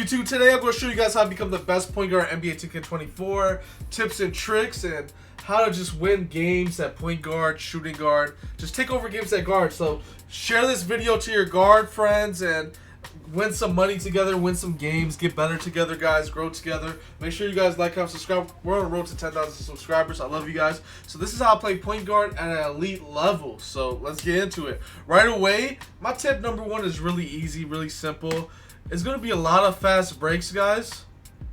YouTube? Today I'm going to show you guys how to become the best point guard in NBA 2K24, tips and tricks, and how to just win games at point guard, shooting guard, just take over games at guard. So share this video to your guard friends and win some money together, win some games, get better together, guys, grow together. Make sure you guys like, comment, subscribe. We're on the road to 10,000 subscribers. I love you guys. So this is how I play point guard at an elite level. So let's get into it. Right away, my tip number one is really easy, really simple. It's going to be a lot of fast breaks, guys.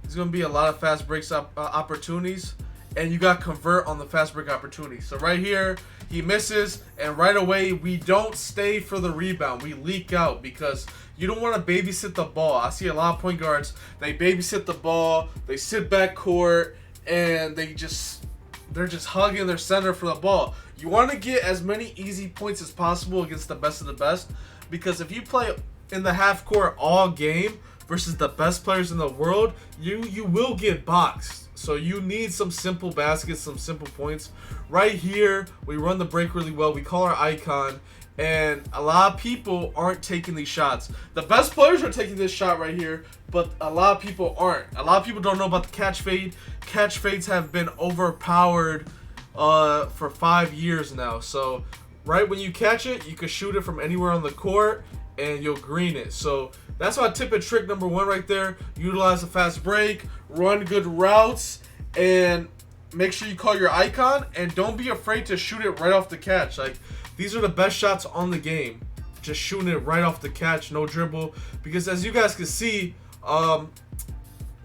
It's going to be a lot of fast breaks opportunities. And you got to convert on the fast break opportunity. So right here, he misses, and right away, we don't stay for the rebound. We leak out because you don't want to babysit the ball. I see a lot of point guards, they babysit the ball, they sit back court, and they're just hugging their center for the ball. You want to get as many easy points as possible against the best of the best, because if you play in the half court all game versus the best players in the world, you will get boxed. So you need some simple baskets, some simple points. Right here, we run the break really well. We call our icon, and a lot of people aren't taking these shots. The best players are taking this shot right here, but a lot of people aren't. A lot of people don't know about the catch fade. Catch fades have been overpowered for 5 years now. So right when you catch it, you can shoot it from anywhere on the court, and you'll green it. So that's my tip and trick number one right there. Utilize a fast break, run good routes, and make sure you call your icon, and don't be afraid to shoot it right off the catch. Like, these are the best shots on the game. Just shooting it right off the catch, no dribble. Because as you guys can see, the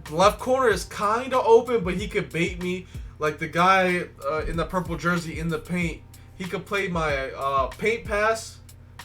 left corner is kind of open, but he could bait me. Like the guy in the purple jersey in the paint, he could play my paint pass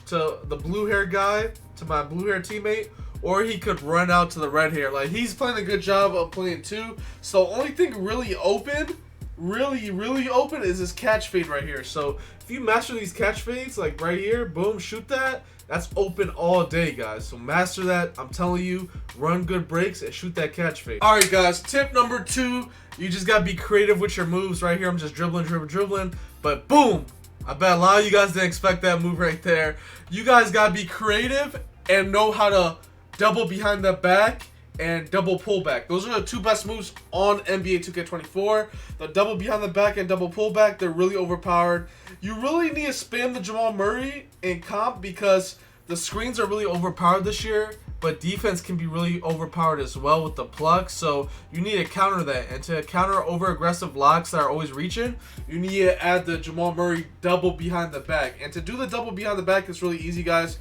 to the blue hair guy, to my blue hair teammate, or he could run out to the red hair. Like, he's playing a good job of playing too. So only thing really open, really open, is this catch fade right here. So if you master these catch fades, like right here, boom, shoot that, that's open all day, guys. So master that. I'm telling you, run good breaks and shoot that catch fade. All right, guys, tip number two, you just gotta be creative with your moves. Right here, I'm just dribbling, but boom, I bet a lot of you guys didn't expect that move right there. You guys gotta be creative and know how to double behind the back and double pullback. Those are the two best moves on NBA 2K24. The double behind the back and double pullback, they're really overpowered. You really need to spam the Jamal Murray in comp because the screens are really overpowered this year, but defense can be really overpowered as well with the pluck. So you need to counter that. And to counter over-aggressive locks that are always reaching, you need to add the Jamal Murray double behind the back. And to do the double behind the back is really easy, guys.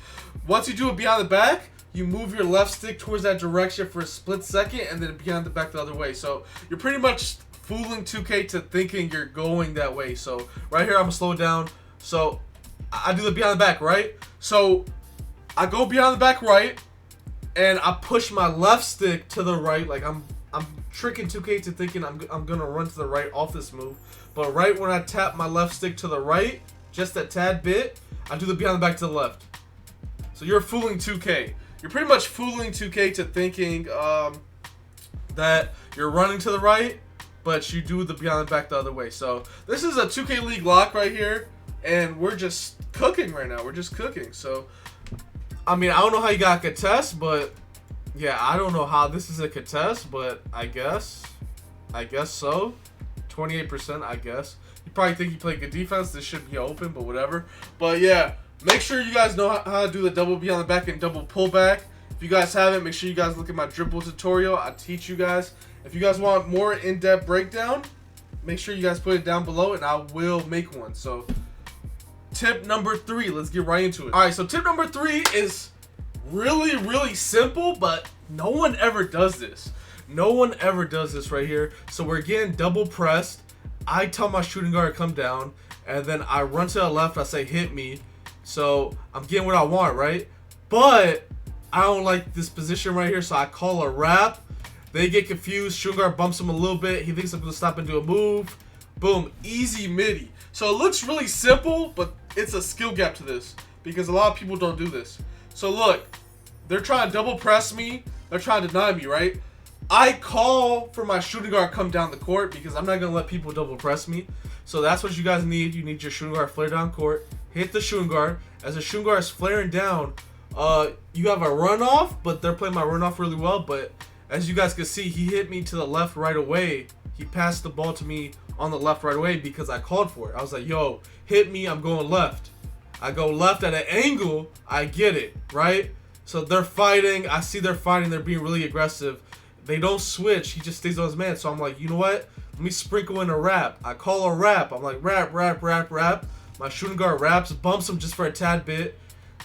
Once you do it behind the back, you move your left stick towards that direction for a split second, and then behind the back the other way. So you're pretty much fooling 2K to thinking you're going that way. So right here, I'm gonna slow it down. So I do the behind the back, right? So I go behind the back right, and I push my left stick to the right. Like I'm tricking 2K to thinking I'm gonna run to the right off this move. But right when I tap my left stick to the right, just a tad bit, I do the behind the back to the left. So you're fooling 2K. You're pretty much fooling 2K to thinking that you're running to the right, but you do the behind the back the other way. So this is a 2K League lock right here, and we're just cooking right now. We're just cooking. So, I mean, I don't know how you got a contest, but yeah, I don't know how this is a contest, but I guess so. 28%, I guess. You probably think you play good defense. This should be open, but whatever. But yeah. Make sure you guys know how to do the double behind the back and double pullback. If you guys haven't, make sure you guys look at my dribble tutorial. I teach you guys. If you guys want more in-depth breakdown, make sure you guys put it down below, and I will make one. So tip number three, let's get right into it. All right, so tip number three is really simple, but no one ever does this. No one ever does this right here. So we're getting double pressed. I tell my shooting guard to come down, and then I run to the left. I say, hit me. So I'm getting what I want, right? But I don't like this position right here, so I call a wrap. They get confused. Shooting guard bumps him a little bit. He thinks I'm going to stop and do a move. Boom. Easy midi. So it looks really simple, but it's a skill gap to this because a lot of people don't do this. So look, they're trying to double press me. They're trying to deny me, right? I call for my shooting guard to come down the court because I'm not going to let people double press me. So that's what you guys need. You need your shooting guard flare down court. Hit the shooting guard. As the shooting guard is flaring down, You have a runoff, but they're playing my runoff really well. But as you guys can see, he hit me to the left right away. He passed the ball to me on the left right away because I called for it. I was like, yo, hit me, I'm going left. I go left at an angle, I get it, right? So they're fighting. I see they're fighting. They're being really aggressive. They don't switch. He just stays on his man. So I'm like, you know what? Let me sprinkle in a wrap. I call a wrap. I'm like, wrap, wrap, wrap, wrap. My shooting guard wraps, bumps him just for a tad bit.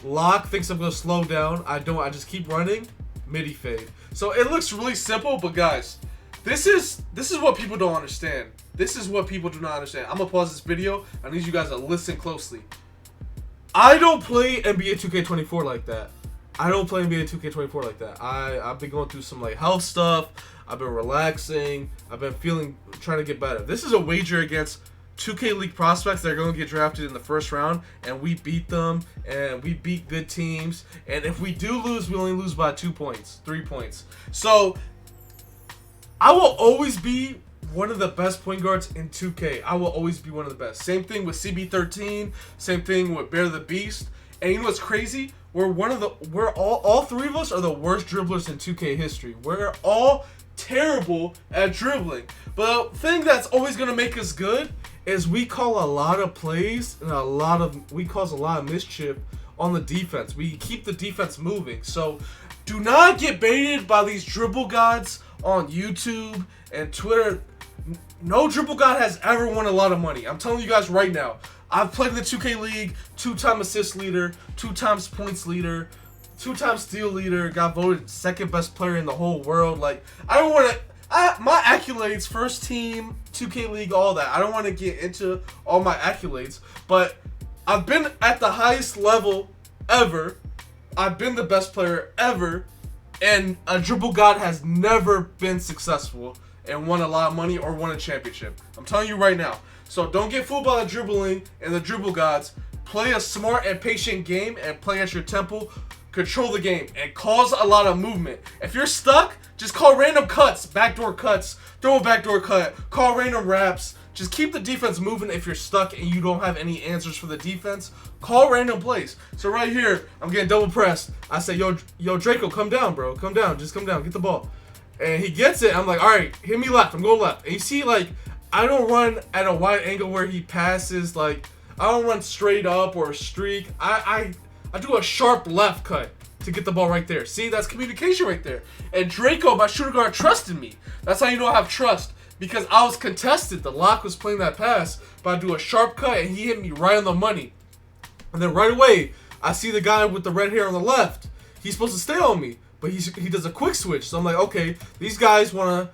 Lock thinks I'm going to slow down. I don't. I just keep running. Midi fade. So it looks really simple, but guys, this is what people don't understand. This is what people do not understand. I'm going to pause this video. I need you guys to listen closely. I don't play NBA 2K24 like that. I don't play NBA 2K24 like that. I've been going through some like health stuff. I've been relaxing. I've been trying to get better. This is a wager against 2K League prospects that are going to get drafted in the first round, and we beat them, and we beat good teams. And if we do lose, we only lose by 2 points, 3 points. So I will always be one of the best point guards in 2K. I will always be one of the best. Same thing with CB13. Same thing with Bear the Beast. And you know what's crazy? We're all three of us are the worst dribblers in 2K history. We're all terrible at dribbling. But the thing that's always gonna make us good is we call a lot of plays and we cause a lot of mischief on the defense. We keep the defense moving. So do not get baited by these dribble gods on YouTube and Twitter. No dribble god has ever won a lot of money. I'm telling you guys right now. I've played in the 2K League, 2-time assist leader, 2 times points leader, 2-time steal leader, got voted second best player in the whole world. Like, I don't want to, my accolades, first team, 2K League, all that. I don't want to get into all my accolades, but I've been at the highest level ever. I've been the best player ever, and a dribble god has never been successful and won a lot of money or won a championship. I'm telling you right now. So don't get fooled by the dribbling and the dribble gods. Play a smart and patient game and play at your tempo. Control the game and cause a lot of movement. If you're stuck, just call random cuts, backdoor cuts, throw a backdoor cut, call random wraps. Just keep the defense moving. If you're stuck and you don't have any answers for the defense, call random plays. So right here, I'm getting double pressed. I say, yo, Draco, come down, bro. Come down. Just come down. Get the ball. And he gets it. I'm like, all right, hit me left. I'm going left. And you see, like, I don't run at a wide angle where he passes. Like, I don't run straight up or a streak. I do a sharp left cut to get the ball right there. See, that's communication right there. And Draco, my shooter guard, trusted me. That's how you know I have trust. Because I was contested. The lock was playing that pass. But I do a sharp cut, and he hit me right on the money. And then right away, I see the guy with the red hair on the left. He's supposed to stay on me. But he does a quick switch. So I'm like, okay, these guys wanna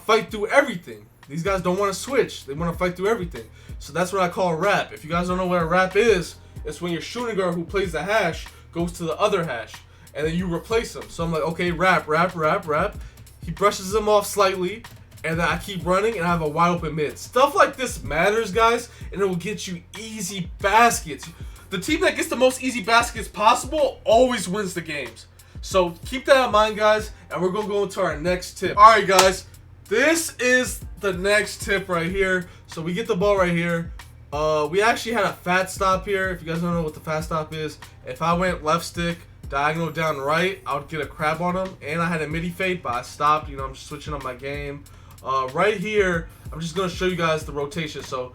fight through everything. These guys don't want to switch. They want to fight through everything. So that's what I call a wrap. If you guys don't know what a wrap is, it's when your shooting guard who plays the hash goes to the other hash. And then you replace him. So I'm like, okay, wrap, wrap, wrap, wrap. He brushes him off slightly. And then I keep running and I have a wide open mid. Stuff like this matters, guys. And it will get you easy baskets. The team that gets the most easy baskets possible always wins the games. So keep that in mind, guys. And we're going to go into our next tip. All right, guys. This is the next tip right here. So we get the ball right here. We actually had a fat stop here. If you guys don't know what the fat stop is, if I went left stick, diagonal down right, I would get a crab on him. And I had a midi fade, but I stopped. You know, I'm just switching up my game. Right here, I'm just going to show you guys the rotation. So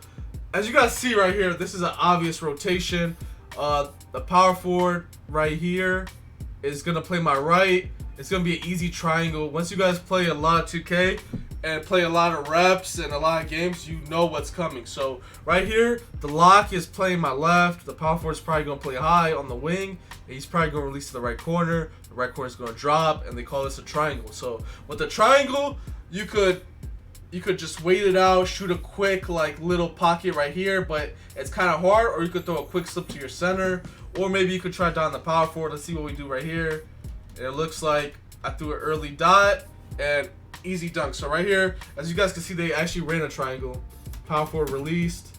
as you guys see right here, this is an obvious rotation. The power forward right here is going to play my right. It's going to be an easy triangle. Once you guys play a lot of 2K and play a lot of reps and a lot of games, you know what's coming. So right here, the lock is playing my left. The power forward is probably going to play high on the wing. And he's probably going to release to the right corner. The right corner is going to drop, and they call this a triangle. So with the triangle, you could just wait it out, shoot a quick like little pocket right here, but it's kind of hard. Or you could throw a quick slip to your center, or maybe you could try down the power forward. Let's see what we do right here. And it looks like I threw an early dot and easy dunk. So right here, as you guys can see, they actually ran a triangle. Power forward released,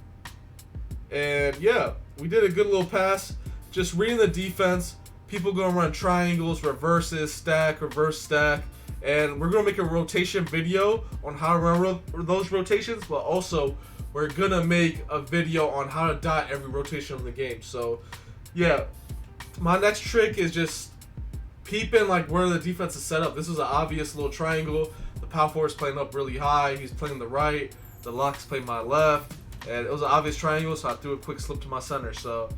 and yeah, we did a good little pass. Just reading the defense. People gonna run triangles, reverses, stack, reverse stack. And we're going to make a rotation video on how to run those rotations, but also we're going to make a video on how to dot every rotation of the game. So, yeah, My next trick is just peeping like where the defense is set up. This was an obvious little triangle. The power forward is playing up really high. He's playing the right. The lock's playing my left. And it was an obvious triangle, so I threw a quick slip to my center. So,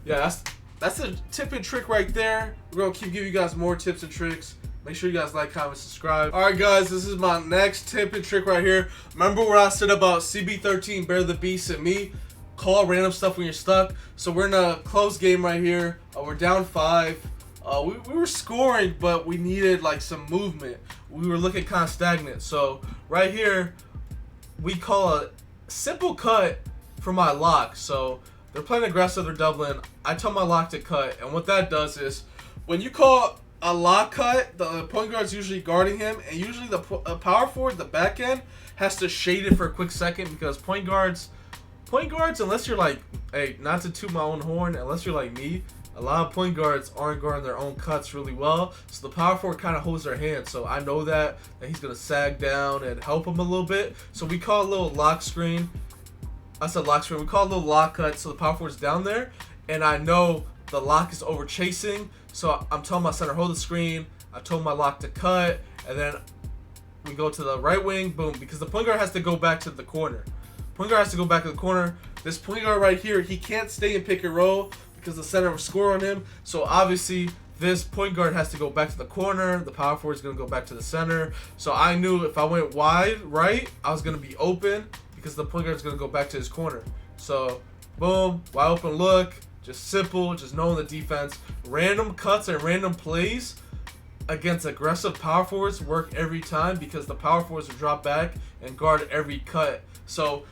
yeah, that's a tip and trick right there. We're going to keep giving you guys more tips and tricks. Make sure you guys like, comment, subscribe. Alright guys, this is my next tip and trick right here. Remember where I said about CB13, Bear the Beast, and me? Call random stuff when you're stuck. So we're in a close game right here. We're down 5. We were scoring, but we needed like some movement. We were looking kind of stagnant. So right here, we call a simple cut for my lock. So they're playing aggressive, they're doubling. I tell my lock to cut, and what that does is when you call a lock cut, the point guard's usually guarding him, and usually the power forward, the back end, has to shade it for a quick second because point guards, unless you're like, hey, not to toot my own horn, unless you're like me, a lot of point guards aren't guarding their own cuts really well, so the power forward kind of holds their hand. So I know that he's gonna sag down and help him a little bit. So we call a little lock screen. I said lock screen. We call a little lock cut. So the power forward's down there, and I know the lock is over chasing. So I'm telling my center hold the screen. I told my lock to cut, and then we go to the right wing. Boom, because the point guard has to go back to the corner. Point guard has to go back to the corner. This point guard right here, he can't stay in pick and roll because the center will score on him. So obviously this point guard has to go back to the corner. The power forward is going to go back to the center. So I knew if I went wide right, I was going to be open because the point guard is going to go back to his corner. So boom, wide open look. Just simple, just knowing the defense. Random cuts and random plays against aggressive power forwards work every time because the power forwards will drop back and guard every cut. So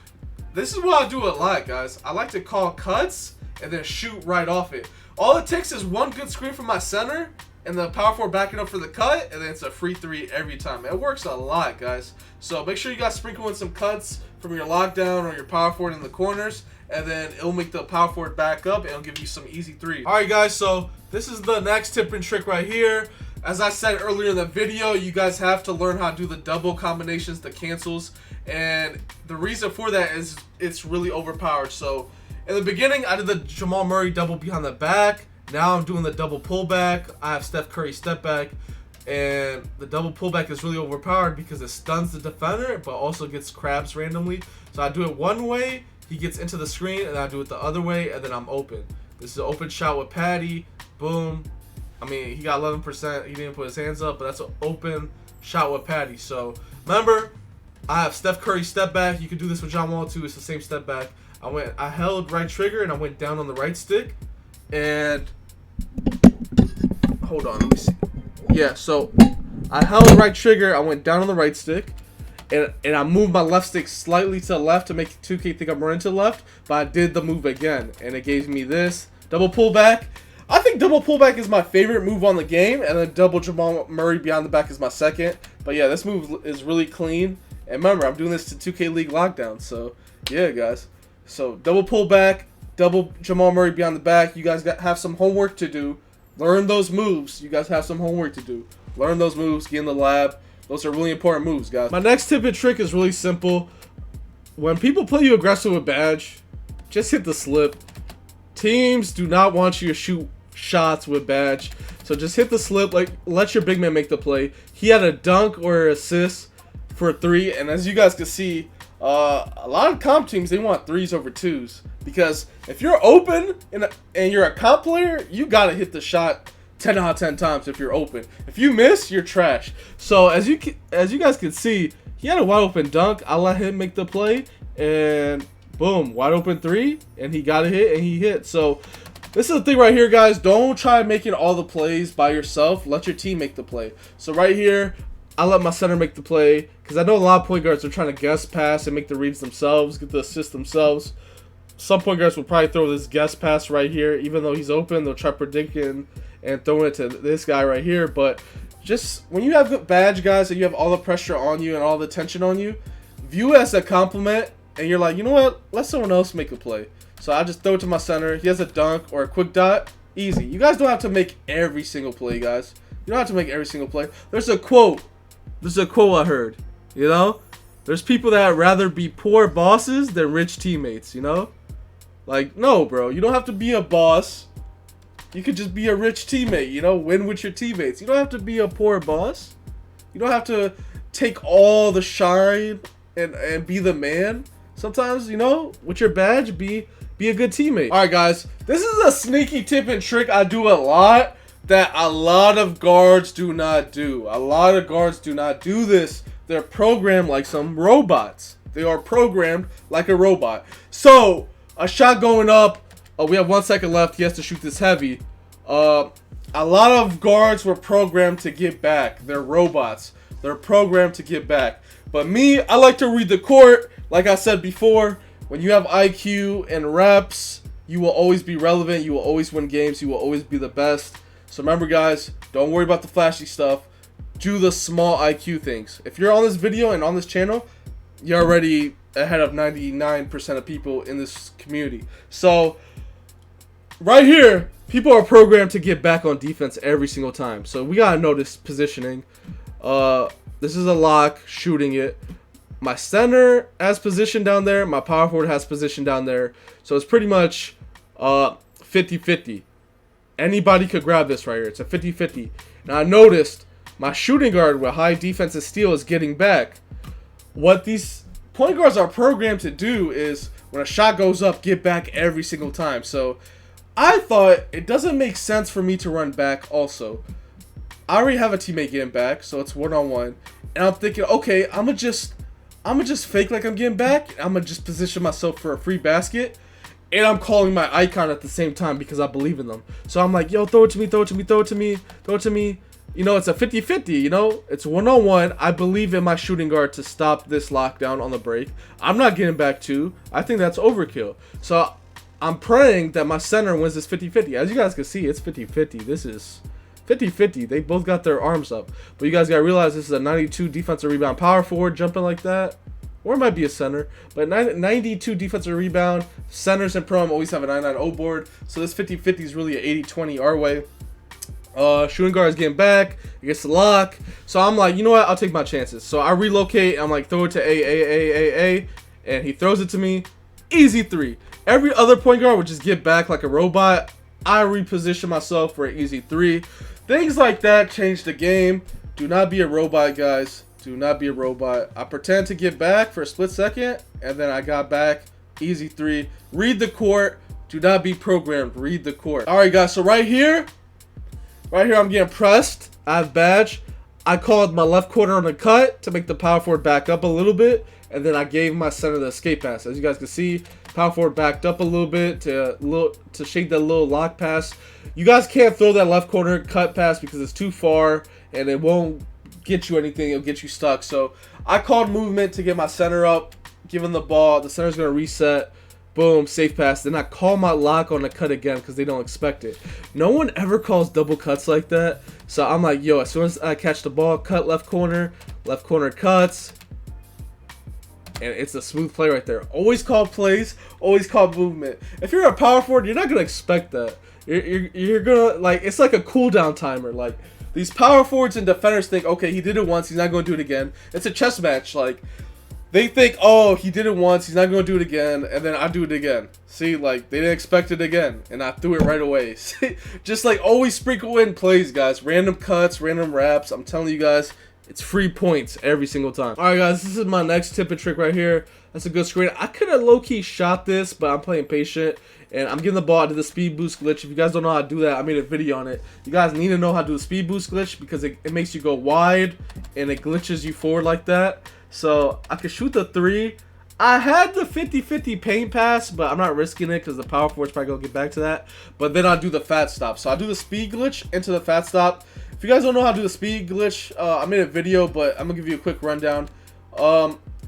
this is what I do a lot, guys. I like to call cuts and then shoot right off it. All it takes is one good screen from my center and the power forward backing up for the cut, and then it's a free 3 every time. It works a lot, guys. So make sure you guys sprinkle in some cuts from your lockdown or your power forward in the corners, and then it'll make the power forward back up and it'll give you some easy 3s. Alright guys, so this is the next tip and trick right here. As I said earlier in the video, you guys have to learn how to do the double combinations, the cancels, and the reason for that is it's really overpowered. So in the beginning, I did the Jamal Murray double behind the back. Now I'm doing the double pullback. I have Steph Curry step back, and the double pullback is really overpowered because it stuns the defender but also gets crabs randomly. So I do it one way, he gets into the screen, and I do it the other way, and then I'm open. This is an open shot with Patty. Boom. I mean, he got 11%. He didn't put his hands up, but that's an open shot with Patty. So remember, I have Steph Curry step back. You can do this with John Wall too. It's the same step back. I held right trigger and I went down on the right stick. And hold on, let me see. Yeah, so I held right trigger. I went down on the right stick. And I moved my left stick slightly to the left to make 2K think I'm running to the left. But I did the move again. And it gave me this double pullback. I think double pullback is my favorite move on the game, and then double Jamal Murray behind the back is my second. But yeah, this move is really clean. And remember, I'm doing this to 2K League Lockdown. So yeah, guys. So double pullback, double Jamal Murray behind the back. You guys have some homework to do. Learn those moves. You guys have some homework to do. Learn those moves. Get in the lab. Those are really important moves, guys. My next tip and trick is really simple. When people play you aggressive with badge, just hit the slip. Teams do not want you to shoot shots with badge, so just hit the slip. Like, let your big man make the play. He had a dunk or assist for a 3, and as you guys can see, a lot of comp teams, they want 3s over 2s, because if you're open and you're a comp player, you gotta hit the shot 10 out of 10 times. If you're open, if you miss, you're trash. So as you guys can see, he had a wide open dunk. I let him make the play, and boom, wide open 3, and he got a hit, and he hit. So this is the thing right here, guys. Don't try making all the plays by yourself. Let your team make the play. So right here, I let my center make the play because I know a lot of point guards are trying to guess pass and make the reads themselves, get the assist themselves. Some point guards will probably throw this guess pass right here. Even though he's open, they'll try predicting and throwing it to this guy right here. But just when you have good badge, guys, and you have all the pressure on you and all the tension on you, view it as a compliment. And you're like, you know what? Let someone else make a play. So I just throw it to my center. He has a dunk or a quick dot. Easy. You guys don't have to make every single play, guys. You don't have to make every single play. There's a quote. There's a quote I heard. You know? There's people that rather be poor bosses than rich teammates, you know? Like, no, bro. You don't have to be a boss You could just be a rich teammate, you know, win with your teammates. You don't have to be a poor boss. You don't have to take all the shine and be the man. Sometimes, you know, with your badge, be a good teammate. All right, guys, this is a sneaky tip and trick I do a lot that a lot of guards do not do. A lot of guards do not do this. They're programmed like some robots. They are programmed like a robot. So, a shot going up. We have 1 second left. He has to shoot this heavy. A lot of guards were programmed to get back. They're robots. They're programmed to get back. But me, I like to read the court. Like I said before, when you have IQ and reps, you will always be relevant. You will always win games. You will always be the best. So remember, guys, don't worry about the flashy stuff. Do the small IQ things. If you're on this video and on this channel, you're already ahead of 99% of people in this community. So right here, people are programmed to get back on defense every single time. So we gotta know this positioning. This is a lock, shooting it. My center has position down there. My power forward has position down there. So it's pretty much 50-50. Anybody could grab this right here. It's a 50-50. Now I noticed my shooting guard with high defensive steal is getting back. What these point guards are programmed to do is when a shot goes up, get back every single time. So I thought it doesn't make sense for me to run back also. I already have a teammate getting back, so it's one-on-one. And I'm thinking, okay, I'm gonna just fake like I'm getting back. I'm gonna just position myself for a free basket. And I'm calling my icon at the same time because I believe in them. So I'm like, yo, throw it to me, throw it to me, throw it to me, throw it to me. You know, it's a 50-50, you know? It's one-on-one. I believe in my shooting guard to stop this lockdown on the break. I'm not getting back too. I think that's overkill. So I'm praying that my center wins this 50-50. As you guys can see, it's 50-50. This is 50-50. They both got their arms up. But you guys got to realize this is a 92 defensive rebound power forward jumping like that. Or it might be a center. But 92 defensive rebound. Centers and Prom always have a 9-9-0 board. So this 50-50 is really an 80-20 our way. Shooting guard is getting back. It gets the lock. So I'm like, you know what? I'll take my chances. So I relocate. I'm like, throw it to A. And he throws it to me. Easy 3. Every other point guard would just get back like a robot. I reposition myself for an easy 3. Things like that change the game. Do not be a robot, guys. Do not be a robot. I pretend to get back for a split second, and then I got back. Easy 3. Read the court. Do not be programmed. Read the court. All right, guys. So right here, I'm getting pressed. I have badge. I called my left corner on the cut to make the power forward back up a little bit, and then I gave my center the escape pass. As you guys can see, power forward backed up a little bit to shake that little lock pass. You guys can't throw that left corner cut pass because it's too far and it won't get you anything. It'll get you stuck. So I called movement to get my center up, giving the ball. The center's gonna reset. Boom, safe pass. Then I call my lock on the cut again because they don't expect it. No one ever calls double cuts like that. So I'm like, yo, as soon as I catch the ball, cut left corner cuts. And it's a smooth play right there. Always call plays, always call movement. If you're a power forward, you're not gonna expect that. You're gonna, like, it's like a cooldown timer. Like, these power forwards and defenders think, okay, he did it once, he's not gonna do it again. It's a chess match. Like, they think, oh, he did it once, he's not gonna do it again, and then I do it again. See, like, they didn't expect it again, and I threw it right away. Just like always sprinkle in plays, guys. Random cuts, random wraps. I'm telling you guys, it's free points every single time. All right, guys, this is my next tip and trick right here. That's a good screen. I could have low-key shot this, but I'm playing patient, and I'm giving the ball to the speed boost glitch. If you guys don't know how to do that, I made a video on it. You guys need to know how to do the speed boost glitch because it makes you go wide, and it glitches you forward like that. So I could shoot the 3. I had the 50-50 paint pass, but I'm not risking it because the power forward's probably going to get back to that. But then I'll do the fat stop. So I'll do the speed glitch into the fat stop. If you guys don't know how to do the speed glitch, I made a video, but I'm going to give you a quick rundown.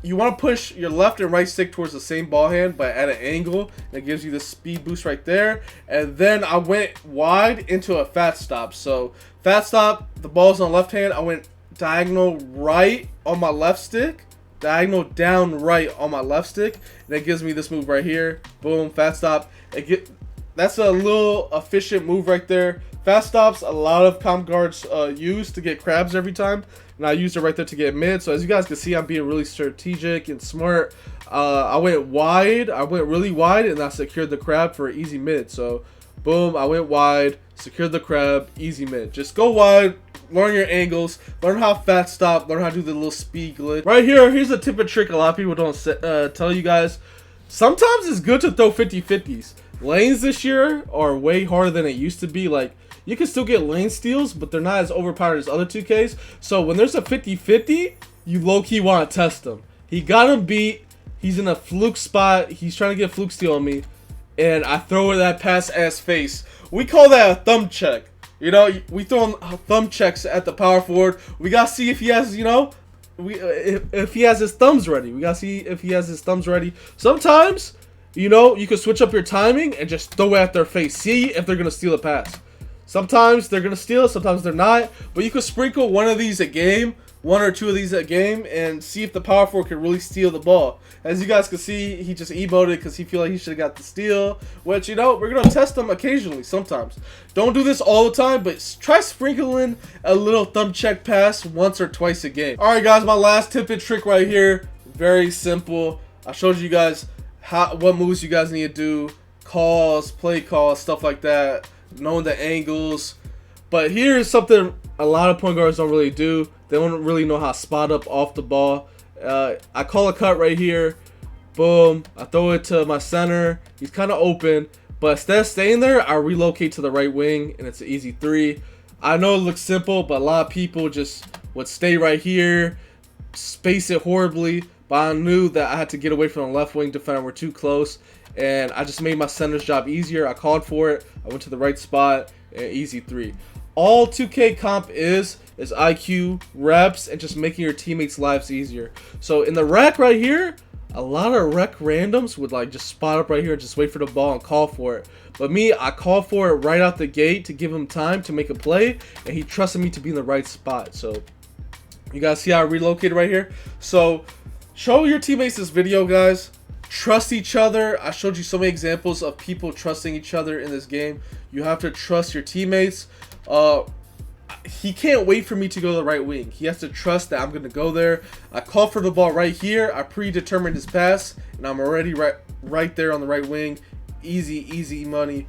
You want to push your left and right stick towards the same ball hand, but at an angle. And it gives you the speed boost right there. And then I went wide into a fat stop. So fat stop, the ball's on the left hand. I went diagonal right on my left stick. Diagonal down right on my left stick. And it gives me this move right here. Boom, fat stop. That's a little efficient move right there. Fast stops, a lot of comp guards use to get crabs every time. And I used it right there to get mid. So as you guys can see, I'm being really strategic and smart. I went wide. I went really wide, and I secured the crab for an easy mid. So boom, I went wide, secure the crab, easy mid. Just go wide, learn your angles, learn how fast stop, learn how to do the little speed glitch. Right here, here's a tip and trick a lot of people don't tell you guys. Sometimes it's good to throw 50-50s. Lanes this year are way harder than it used to be. Like, you can still get lane steals, but they're not as overpowered as other 2Ks. So when there's a 50-50, you low-key want to test him. He got him beat. He's in a fluke spot. He's trying to get a fluke steal on me. And I throw that pass ass face. We call that a thumb check. You know, we throw thumb checks at the power forward. We got to see if he has, you know, if he has his thumbs ready. We got to see if he has his thumbs ready. Sometimes, you know, you can switch up your timing and just throw it at their face. See if they're going to steal a pass. Sometimes they're going to steal, sometimes they're not. But you can sprinkle one of these a game, one or two of these a game, and see if the power forward can really steal the ball. As you guys can see, he just emoted because he feel like he should have got the steal, which, you know, we're going to test him occasionally sometimes. Don't do this all the time, but try sprinkling a little thumb check pass once or twice a game. Alright guys, my last tip and trick right here. Very simple. I showed you guys what moves you guys need to do, calls, play calls, stuff like that, knowing the angles. But here's something a lot of point guards don't really do. They don't really know how to spot up off the ball. I call a cut right here. Boom. I throw it to my center. He's kind of open. But instead of staying there, I relocate to the right wing, and it's an easy 3. I know it looks simple, but a lot of people just would stay right here, space it horribly. But I knew that I had to get away from the left wing defender. We're too close. And I just made my center's job easier. I called for it. I went to the right spot, and easy 3. All 2K comp is IQ, reps, and just making your teammates' lives easier. So in the rec right here, a lot of rec randoms would like just spot up right here and just wait for the ball and call for it. But me, I call for it right out the gate to give him time to make a play, and he trusted me to be in the right spot. So you guys see how I relocated right here? So show your teammates this video, guys. Trust each other. I showed you so many examples of people trusting each other in this game. You have to trust your teammates. He can't wait for me to go to the right wing. He has to trust that I'm going to go there. I call for the ball right here. I predetermined his pass, and I'm already right there on the right wing. Easy money.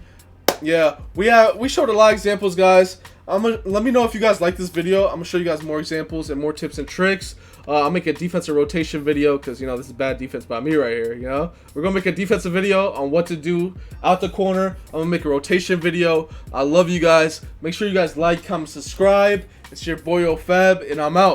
Yeah, we showed a lot of examples, guys. Let me know if you guys like this video. I'm gonna show you guys more examples and more tips and tricks. I'll make a defensive rotation video because, you know, this is bad defense by me right here. You know, we're gonna make a defensive video on what to do out the corner. I'm gonna make a rotation video. I love you guys. Make sure you guys like, comment, subscribe. It's your boy Fab, and I'm out.